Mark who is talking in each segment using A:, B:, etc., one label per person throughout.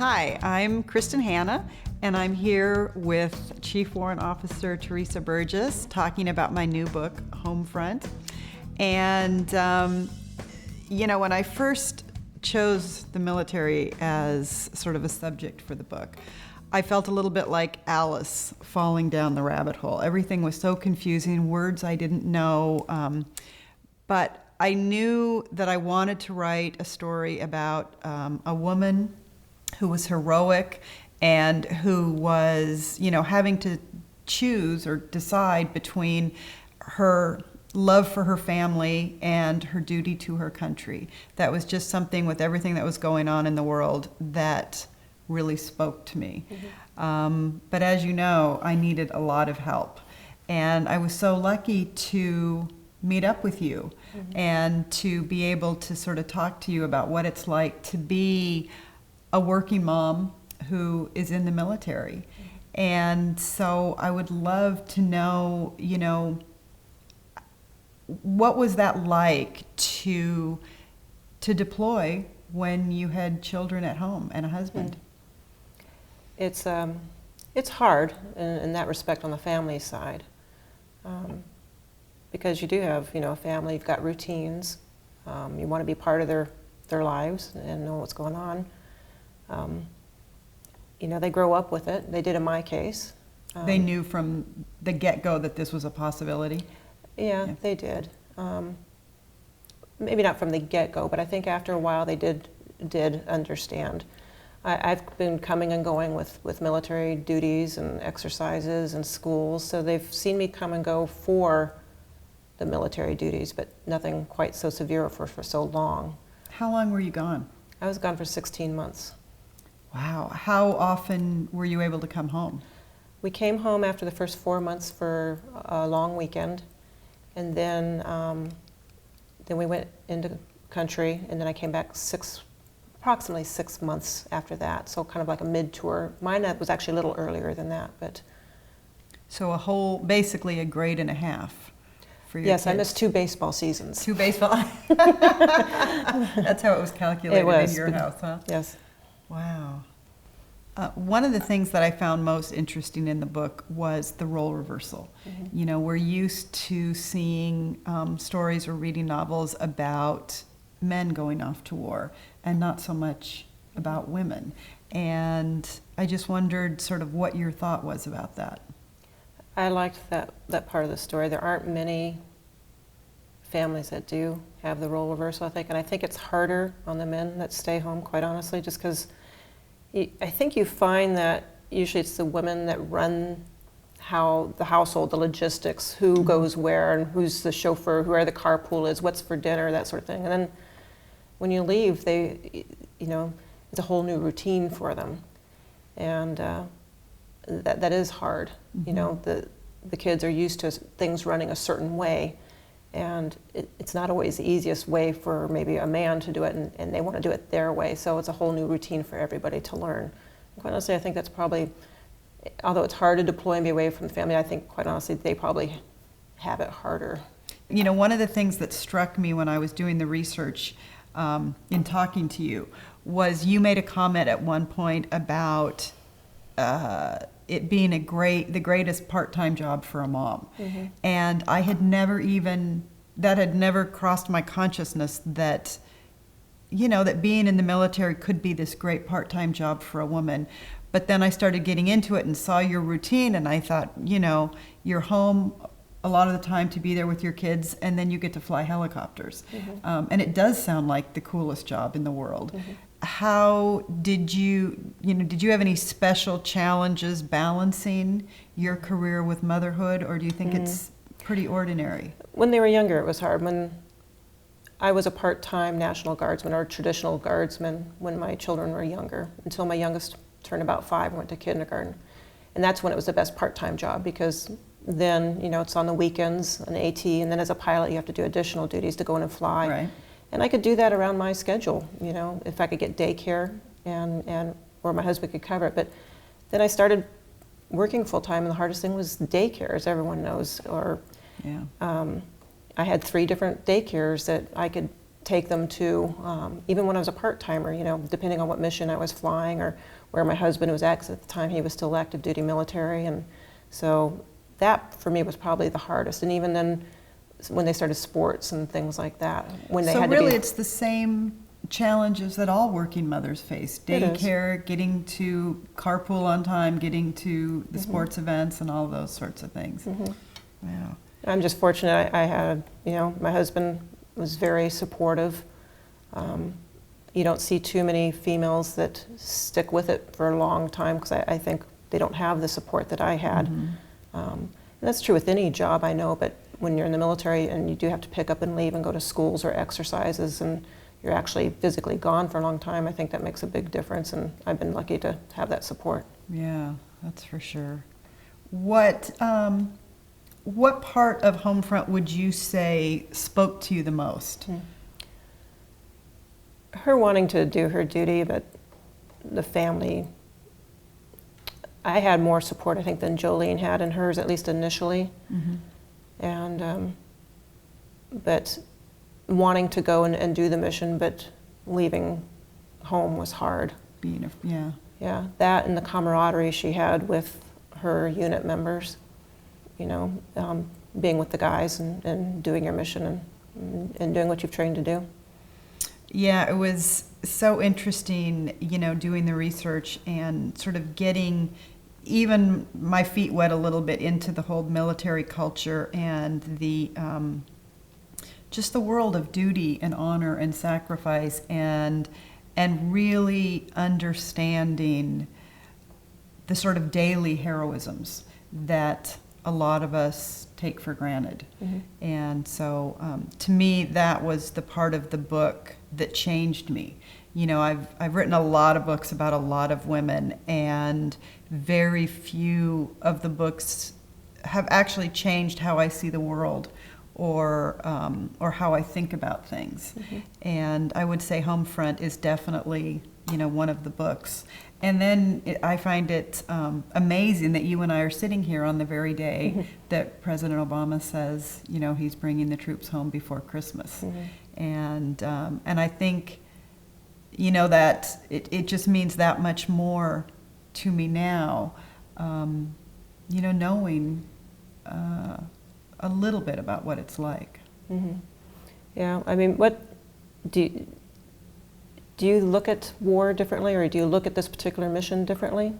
A: Hi, I'm Kristen Hanna, and I'm here with Chief Warrant Officer Teresa Burgess talking about my new book, Homefront. And, when I first chose the military as sort of a subject for the book, I felt a little bit like Alice falling down the rabbit hole. Everything was so confusing, words I didn't know, but I knew that I wanted to write a story about a woman who was heroic and who was, having to choose or decide between her love for her family and her duty to her country. That was just something with everything that was going on in the world that really spoke to me. Mm-hmm. But as you know, I needed a lot of help. And I was so lucky to meet up with you mm-hmm. and to be able to sort of talk to you about what it's like to be a working mom who is in the military. Mm-hmm. And so I would love to know, what was that like to deploy when you had children at home and a husband?
B: It's hard in that respect on the family side, because you do have a family. You've got routines. You want to be part of their lives and know what's going on. They grow up with it. They did in my case.
A: They knew from the get-go that this was a possibility?
B: Yeah, they did. Maybe not from the get-go, but I think after a while they did understand. I've been coming and going with military duties and exercises and schools, so they've seen me come and go for the military duties, but nothing quite so severe for so long.
A: How long were you gone?
B: I was gone for 16 months.
A: Wow. How often were you able to come home?
B: We came home after the first 4 months for a long weekend, and then we went into country, and then I came back approximately 6 months after that, so kind of like a mid-tour. Mine was actually a little earlier than that, but.
A: So basically a grade and a half for your
B: Yes,
A: kids.
B: I missed 2 baseball seasons.
A: 2 baseball? That's how it was calculated in your house, huh?
B: Yes.
A: Wow. One of the things that I found most interesting in the book was the role reversal. Mm-hmm. We're used to seeing stories or reading novels about men going off to war and not so much about women. And I just wondered sort of what your thought was about that.
B: I liked that part of the story. There aren't many families that do have the role reversal, I think, and I think it's harder on the men that stay home, quite honestly, just because I think you find that usually it's the women that run the household, the logistics, who mm-hmm. goes where and who's the chauffeur, where the carpool is, what's for dinner, that sort of thing. And then when you leave, it's a whole new routine for them. And that is hard. Mm-hmm. The kids are used to things running a certain way, and it's not always the easiest way for maybe a man to do it, and they want to do it their way, so it's a whole new routine for everybody to learn. Quite honestly, I think that's probably, although it's hard to deploy and be away from the family, I think quite honestly they probably have it harder.
A: One of the things that struck me when I was doing the research in talking to you was you made a comment at one point about it being the greatest part-time job for a mom. Mm-hmm. And I had that had never crossed my consciousness that, that being in the military could be this great part-time job for a woman. But then I started getting into it and saw your routine, and I thought, you're home a lot of the time to be there with your kids, and then you get to fly helicopters. Mm-hmm. And it does sound like the coolest job in the world. Mm-hmm. How did you have any special challenges balancing your career with motherhood, or do you think mm-hmm. it's pretty ordinary?
B: When they were younger, it was hard. When I was a part-time National Guardsman or traditional guardsman when my children were younger, until my youngest turned about 5 and went to kindergarten. And that's when it was the best part-time job, because then, it's on the weekends, an AT, and then as a pilot you have to do additional duties to go in and fly.
A: Right.
B: And I could do that around my schedule, if I could get daycare or my husband could cover it. But then I started working full-time, and the hardest thing was daycare, as everyone knows. I had 3 different daycares that I could take them to, even when I was a part-timer, depending on what mission I was flying or where my husband was at, 'cause at the time he was still active duty military. And so that for me was probably the hardest. And even then when they started sports and things like that, when they
A: So
B: had
A: really
B: to be,
A: it's the same challenges that all working mothers face.
B: It is.
A: Daycare, getting to carpool on time, getting to the sports events and all those sorts of things. Yeah.
B: I'm just fortunate I had, my husband was very supportive. You don't see too many females that stick with it for a long time because I think they don't have the support that I had. And that's true with any job, I know, but when you're in the military and you do have to pick up and leave and go to schools or exercises and you're actually physically gone for a long time, I think that makes a big difference, and I've been lucky to have that support.
A: Yeah, that's for sure. What part of Homefront would you say spoke to you the most?
B: Her wanting to do her duty, but the family, I had more support, I think, than Jolene had in hers, at least initially. And, but wanting to go and do the mission, but leaving home was hard. Yeah, that and the camaraderie she had with her unit members, being with the guys and doing your mission and doing what you've trained to do.
A: Yeah, it was so interesting, doing the research and sort of getting even my feet wet a little bit into the whole military culture and the just the world of duty and honor and sacrifice and really understanding the sort of daily heroisms that a lot of us take for granted. And so to me, that was the part of the book that changed me. I've written a lot of books about a lot of women, and very few of the books have actually changed how I see the world or how I think about things. And I would say Homefront is definitely, one of the books. And then I find it amazing that you and I are sitting here on the very day that President Obama says, he's bringing the troops home before Christmas. And I think, that it just means that much more to me now, knowing a little bit about what it's like.
B: Yeah, I mean, what do you look at war differently, or do you look at this particular mission differently?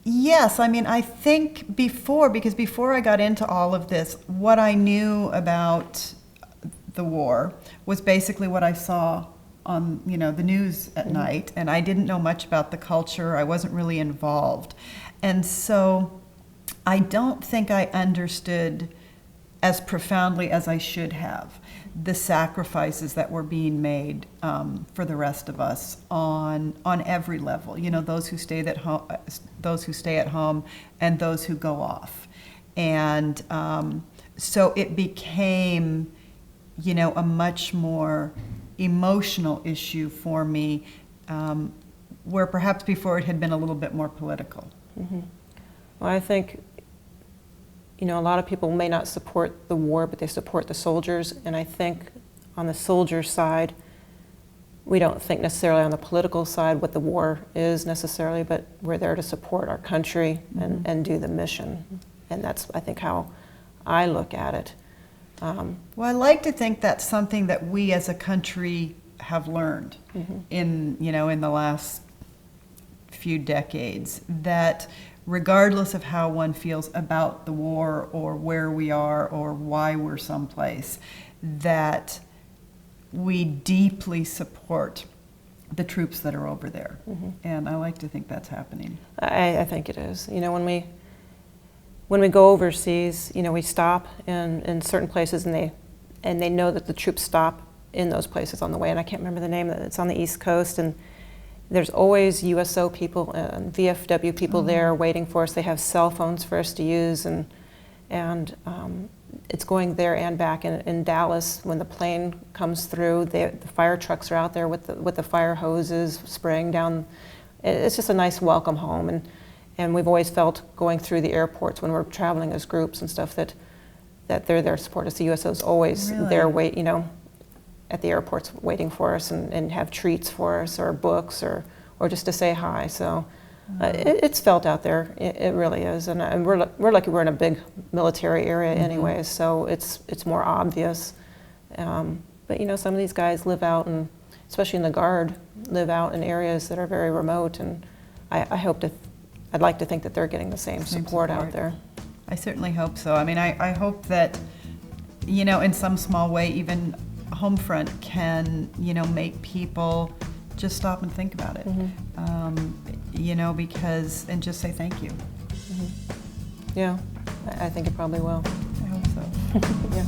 A: Yes, I think because before I got into all of this, what I knew about the war was basically what I saw on, the news at night, and I didn't know much about the culture. I wasn't really involved. And so I don't think I understood as profoundly as I should have the sacrifices that were being made for the rest of us on every level. Those who stay at home, and those who go off, and so it became, a much more emotional issue for me, where perhaps before it had been a little bit more political.
B: Well, I think, a lot of people may not support the war, but they support the soldiers. And I think on the soldier side, we don't think necessarily on the political side what the war is necessarily, but we're there to support our country and do the mission. And that's, I think, how I look at it.
A: Well, I like to think that's something that we as a country have learned in the last few decades, that regardless of how one feels about the war or where we are or why we're someplace, that we deeply support the troops that are over there. And I like to think that's happening.
B: I think it is. When we go overseas, we stop in certain places, and they know that the troops stop in those places on the way. And I can't remember the name. It's on the East Coast, and there's always USO people and VFW people there waiting for us. They have cell phones for us to use, and it's going there and back. In Dallas, when the plane comes through, the fire trucks are out there with the fire hoses spraying down. It's just a nice welcome home. And we've always felt going through the airports when we're traveling as groups and stuff that that they're there to support us. The USO is always
A: Really?
B: there, at the airports waiting for us and have treats for us or books or just to say hi. So it's felt out there. It really is. And we're lucky we're in a big military area anyway, so it's more obvious. But some of these guys live out, and especially in the Guard, live out in areas that are very remote, and I'd like to think that they're getting the same support out there.
A: I certainly hope so. I mean, I hope that, in some small way, even Homefront can, make people just stop and think about it. And just say thank you.
B: Yeah, I think it probably will.
A: I hope so.
B: Yeah.